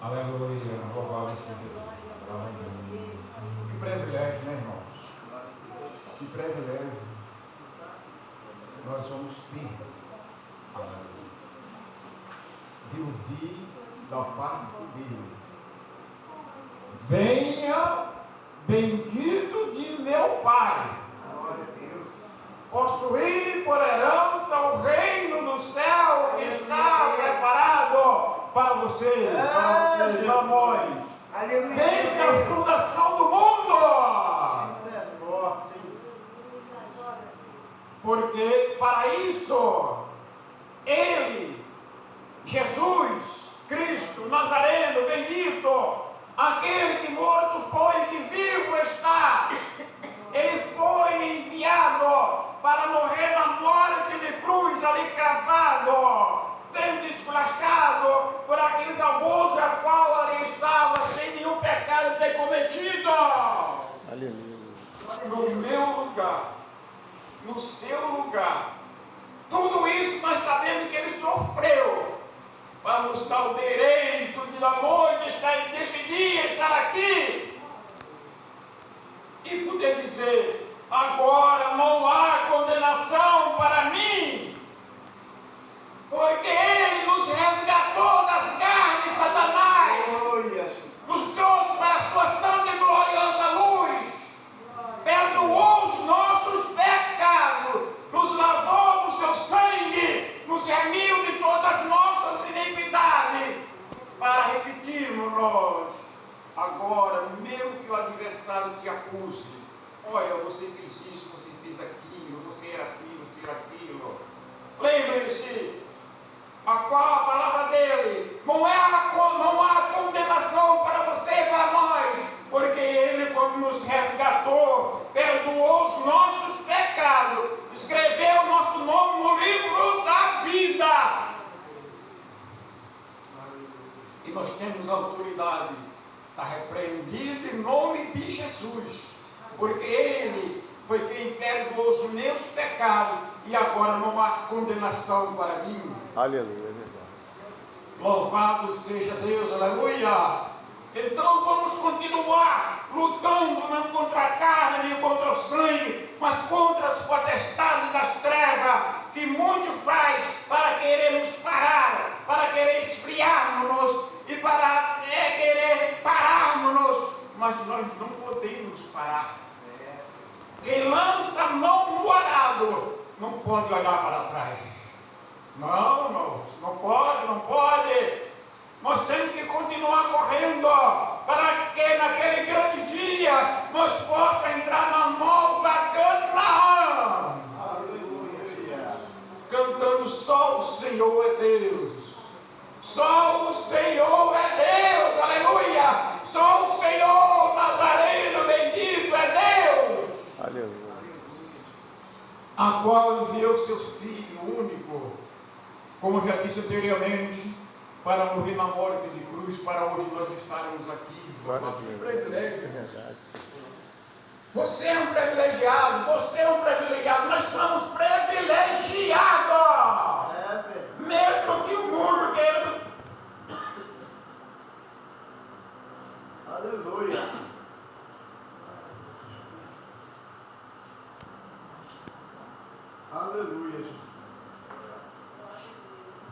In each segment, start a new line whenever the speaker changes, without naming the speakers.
Aleluia, louvado seja Deus. Aleluia. Que privilégio, né, irmãos? Que privilégio. Nós vamos ter, aleluia, de ouvir da parte dele: venha, bendito de meu Pai, possuir por herança o reino do céu que está preparado para você, para nós, desde a fundação do mundo. Porque para isso, Ele, Jesus Cristo Nazareno, bendito, aquele que morto foi e que vivo está, Ele foi enviado para morrer na morte de cruz, ali cravado, sendo esculachado por aqueles alguns a qual ali estava, sem nenhum pecado ter cometido.
Aleluia.
No meu lugar, no seu lugar. Tudo isso nós sabemos que Ele sofreu para nos dar o direito de da noite desse dia estar aqui e poder dizer: agora não há condenação para mim, porque Ele nos resgatou das garras de Satanás, nos trouxe para a sua santa e gloriosa luz, perdoou os nossos pecados, nos lavou com seu sangue, nos remiu de todas as nossas iniquidades, para repetirmos nós: agora, mesmo que o adversário te acuse, olha, você fez isso, você fez aquilo, você era assim, você era aquilo, lembre-se, a qual a palavra dele, não há condenação para você e para nós, porque Ele, quando nos resgatou, perdoou os nossos pecados, escreveu o nosso nome no livro da vida, e nós temos autoridade, está repreendido em nome de Jesus, porque Ele foi quem perdoou os meus pecados, e agora não há condenação para mim.
Aleluia, é verdade.
Louvado seja Deus, aleluia. Então vamos continuar lutando não contra a carne, nem contra o sangue, mas contra as potestades das trevas, que muito faz para querer nos parar, para querer esfriarmos-nos e para querer pararmos-nos, mas nós não podemos parar. Quem lança a mão no arado não pode olhar para trás. Não pode. Nós temos que continuar correndo para que naquele grande dia nós possamos entrar na nova Canaã. Aleluia. Cantando: só o Senhor é Deus. Só o Senhor é Deus. Aleluia. Só o Senhor Nazareno bendito é Deus.
Aleluia.
A qual enviou seu Filho único, como já disse anteriormente, para morrer na morte de cruz, para hoje nós estarmos aqui. Que privilégio.
É verdade.
Você é um privilegiado, nós somos privilegiados. Mesmo que o mundo queira.
Aleluia. Aleluia, Jesus.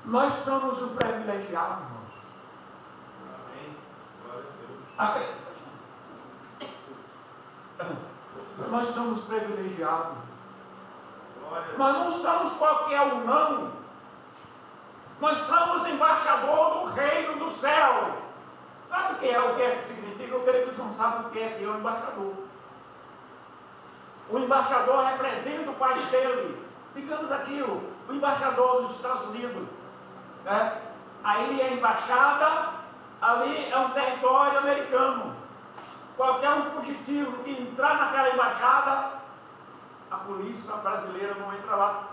Nós somos um privilegiado, irmãos.
Amém.
Nós somos privilegiados. Nós não somos qualquer um, não. Nós somos embaixador do reino do céu. Sabe o que significa? Eu creio que vocês não sabem o que é o embaixador. O embaixador representa o país dele. Digamos aqui, o embaixador dos Estados Unidos. Né? Aí é embaixada, ali é um território americano. Qualquer um fugitivo que entrar naquela embaixada, a polícia brasileira não entra lá.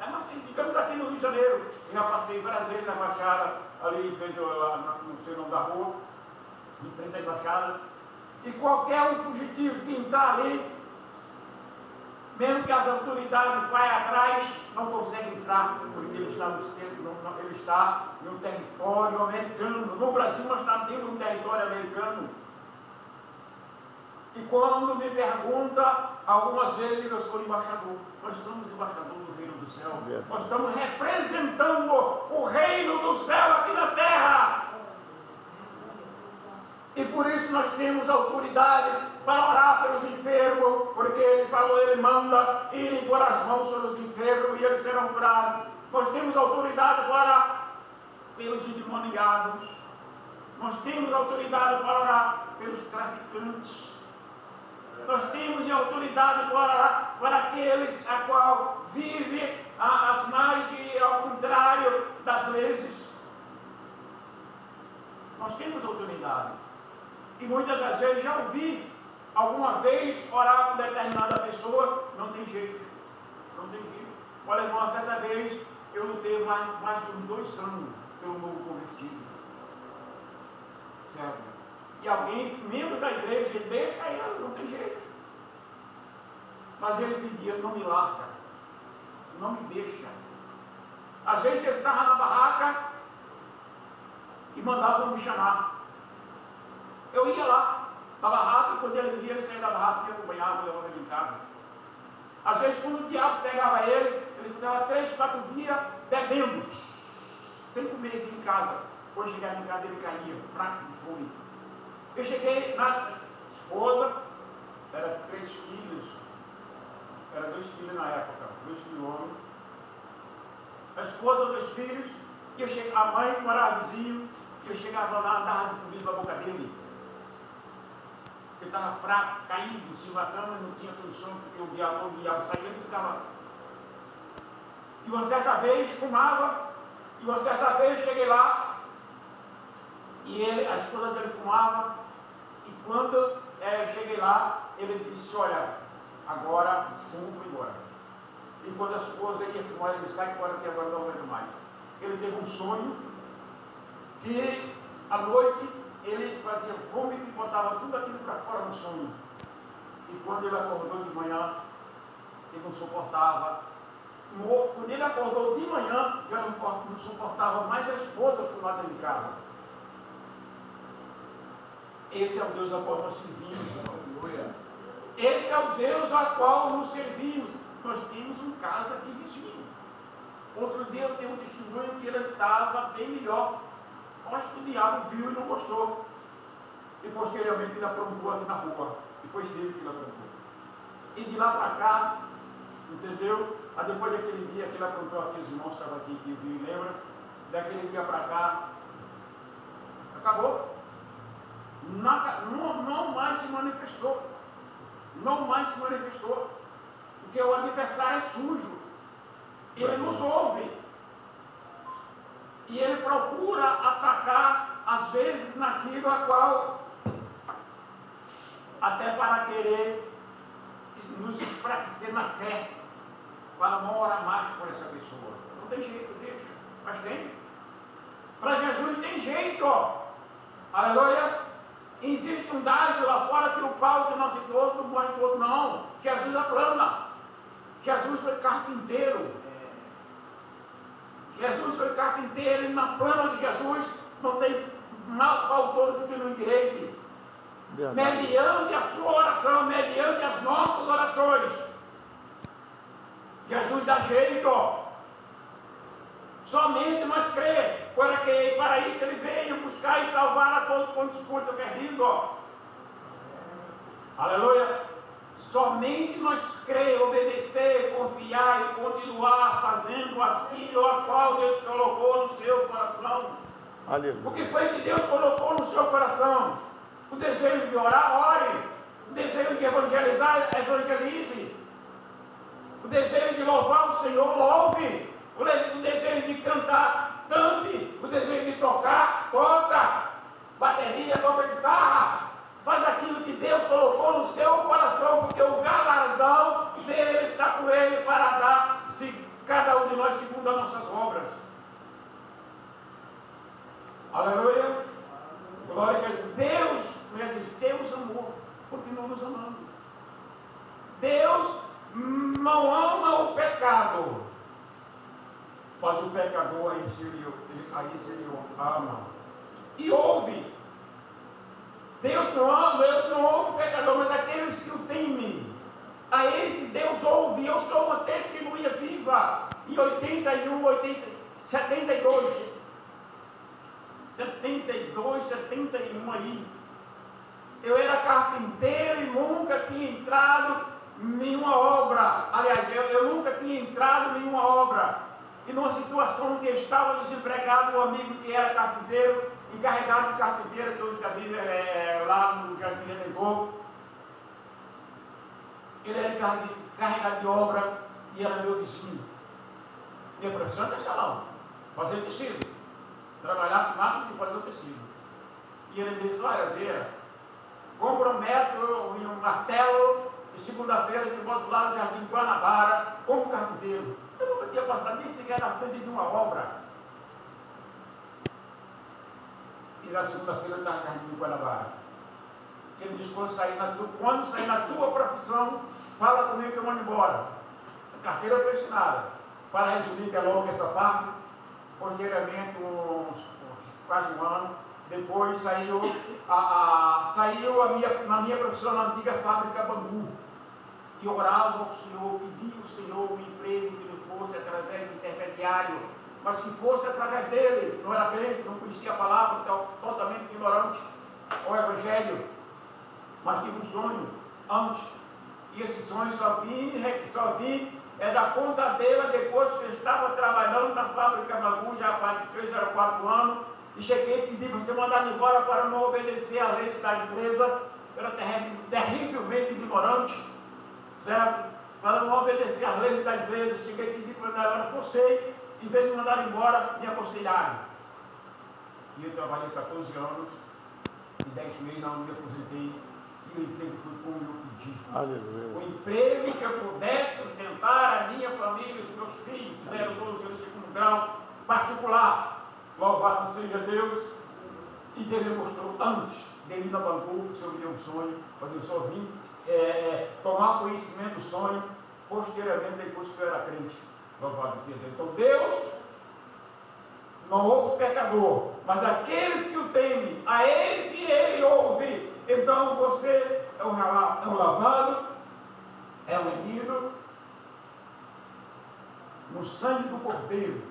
Digamos aqui no Rio de Janeiro, eu já passei em Brasília, na embaixada, ali em frente, não sei o nome da rua, em frente à embaixada, e qualquer um fugitivo que entrar ali, mesmo que as autoridades vá atrás, não consegue entrar, porque ele está no centro, ele está no território americano. No Brasil nós estamos dentro de um território americano. E quando me pergunta, algumas vezes eu sou embaixador. Nós somos embaixadores do reino do céu. Nós estamos representando o reino do céu aqui na terra. E por isso nós temos autoridade para orar pelos enfermos, porque ele falou, ele manda irem pôr as mãos sobre os enfermos e eles serão curados. Nós temos autoridade para orar pelos endemoniados. Nós temos autoridade para orar pelos traficantes. Nós temos autoridade para orar para aqueles a qual vivem as margens ao contrário das leis. Nós temos autoridade. E muitas das vezes já ouvi alguma vez orar por determinada pessoa, não tem jeito. Não tem jeito. Olha, irmão, certa vez eu lutei mais de uns 2 anos pelo novo convertido. Certo? E alguém, membro da igreja, deixa ele, não tem jeito. Mas ele pedia, não me larga, não me deixa. Às vezes ele estava na barraca e mandava me chamar. Eu ia lá na barraca e quando ele via, ele saía da barraca e me acompanhava, levava ele em casa. Às vezes quando o diabo pegava ele ficava 3, 4 dias bebendo, sem comer assim em casa. Quando chegava em casa ele caía, fraco de fome. Eu cheguei na esposa, era 3 filhos, era 2 filhos na época, 2 filhos homens. A esposa, 2 filhos, e eu chegava, a mãe morava vizinho, e eu chegava lá, dava de comida na boca dele. Ele estava fraco, caído, em cima da cama, não tinha condição, porque o diabo saía, ele ficava. E uma certa vez fumava, e uma certa vez cheguei lá, e a esposa dele fumava, e quando eu cheguei lá, ele disse, olha, agora o fumo foi embora. E quando a esposa ia fumar, ele disse, sai fora que agora não aguento mais. Ele teve um sonho, que à noite ele fazia vômito e botava tudo aquilo para fora no sonho. E quando ele acordou de manhã, ele não suportava. Quando ele acordou de manhã, já não suportava mais a esposa fumar dentro de casa. Esse é o Deus a qual nós servimos. Esse é o Deus a qual nos servimos. Nós temos um caso aqui vizinho. Outro dia eu tenho um testemunho que ele estava bem melhor. Acho que o diabo viu e não gostou. E posteriormente ele aprontou aqui na rua. E foi dele que ele aprontou. E de lá para cá, entendeu? Aí depois daquele dia que ele aprontou, aqueles irmãos estavam aqui que viu e lembra, daquele dia para cá, acabou. Não mais se manifestou. Não mais se manifestou. Porque o adversário é sujo. Ele nos ouve. E ele procura atacar, às vezes, naquilo a qual, até para querer nos enfraquecer na fé, para não orar mais por essa pessoa. Não tem jeito, deixa. Mas tem. Para Jesus tem jeito. Aleluia. Existe um dado lá fora que o pau que não se todo, não morre todo, não. Jesus aplana. Jesus foi carpinteiro. Jesus foi carpinteiro e na plana de Jesus não tem mal pau todo que não endireite. Mediante a sua oração, mediante as nossas orações, Jesus dá jeito. Somente nós cremos, para isso ele veio buscar e salvar a todos quantos escutam perdido. Aleluia. Somente nós crer, obedecer, confiar e continuar fazendo aquilo a qual Deus colocou no seu coração.
Aleluia.
O que foi que Deus colocou no seu coração? O desejo de orar, ore. O desejo de evangelizar, evangelize. O desejo de louvar o Senhor, louve. O desejo de cantar, cante. O desejo de tocar, toca. Bateria, toca guitarra. Faz aquilo que Deus colocou no seu coração, porque o galardão dele está com ele para dar, se cada um de nós segundo as nossas obras. Aleluia. Glória a Deus. Deus amou, continua nos amando. Deus Mas o pecador aí se ele ama. E ouve. Deus não ouve o pecador, mas aqueles que o temem. A esse Deus ouve. Eu sou uma testemunha viva. Em 71 aí. Eu era carpinteiro e nunca tinha entrado em nenhuma obra. Aliás, eu nunca tinha entrado em nenhuma obra. E numa situação que eu estava desempregado, um amigo que era carpinteiro, encarregado de carpinteiro, que eu já vi lá no Jardim Redentor. Ele era encarregado de obra e era meu vizinho. Minha profissão é tecelão, fazer tecido. Trabalhar com máquina de fazer o tecido. E ele disse: olha, Vera, compra um metro e um martelo, e segunda-feira eu te boto lá no Jardim Guanabara como carpinteiro. Eu nunca tinha passado nem sequer na frente de uma obra. E na segunda-feira eu estava no Jardim Guanabara. Ele disse: quando sair na tua profissão, fala comigo que eu mando embora. A carteira foi assinada. Para resumir, que é longa essa parte, posteriormente, quase um ano, depois saiu na minha profissão, na antiga fábrica Bangu. E orava ao Senhor, pedia ao Senhor um emprego que não fosse através de intermediário, mas que fosse através dele. Não era crente, não conhecia a palavra, totalmente ignorante ao Evangelho, mas tive um sonho antes. E esse sonho só vim da contadeira depois que eu estava trabalhando na fábrica Bangu, já faz 3 ou 4 anos, e cheguei e pedi para ser mandado embora para não obedecer à lei da empresa. Eu era terrivelmente ignorante, certo? Para não obedecer às leis da empresa, cheguei e pedi para mandar embora. Você, em vez de me mandar embora, me aconselharam. E eu trabalhei 14 anos, e 10 meses não me aposentei, e o emprego foi como eu pedi.
Aleluia.
O emprego que eu pudesse sustentar a minha família, os meus filhos, fizeram todos no segundo grau particular. Louvado seja Deus. E Deus me mostrou antes dele ir na Bangu, o Senhor me deu um sonho, mas eu só vim tomar conhecimento do sonho posteriormente, depois que eu era crente. Louvado seja Deus. Então Deus não ouve pecador, mas aqueles que o temem, a esse ele ouve. Então você é um lavado, é um remido no sangue do Cordeiro,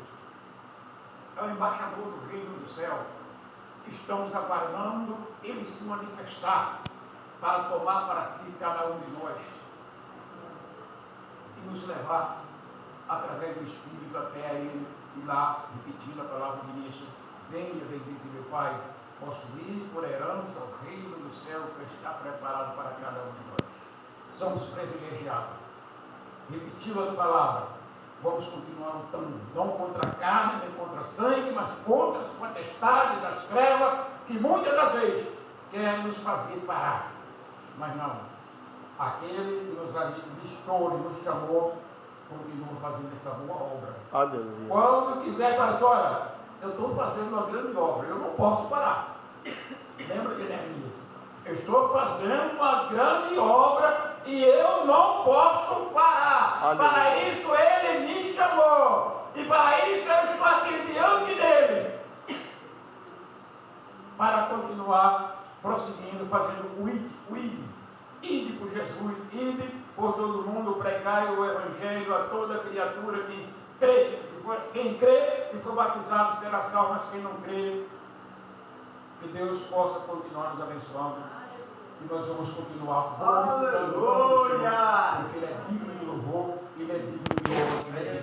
é o embaixador do reino do céu. Estamos aguardando ele se manifestar para tomar para si cada um de nós e nos levar através do Espírito até a ele, e lá repetindo a palavra de início: venha, bendito meu Pai, possuir por herança o reino do céu que está preparado para cada um de nós. Somos privilegiados. Repetindo a palavra, vamos continuar lutando, não contra a carne, nem contra a sangue, mas contra as potestades das trevas, que muitas das vezes querem nos fazer parar. Mas não, aquele que nos alistou e nos chamou, continua fazendo essa boa obra.
Aleluia.
Quando quiser, para olha, eu estou fazendo uma grande obra, eu não posso parar. Lembra de Neemias? Eu estou fazendo uma grande obra e eu não posso parar.
Aleluia.
Para isso ele me chamou. E para isso eu estou aqui diante dele. Para continuar prosseguindo, fazendo o ide por Jesus, ide por todo mundo, pregai o Evangelho a toda criatura que crê. Quem crê e for batizado será salvo, mas quem não crê, que Deus possa continuar nos abençoando. E nós vamos continuar glorificando o nome do Senhor, porque Ele é digno de louvor, Ele é digno de honra, Ele é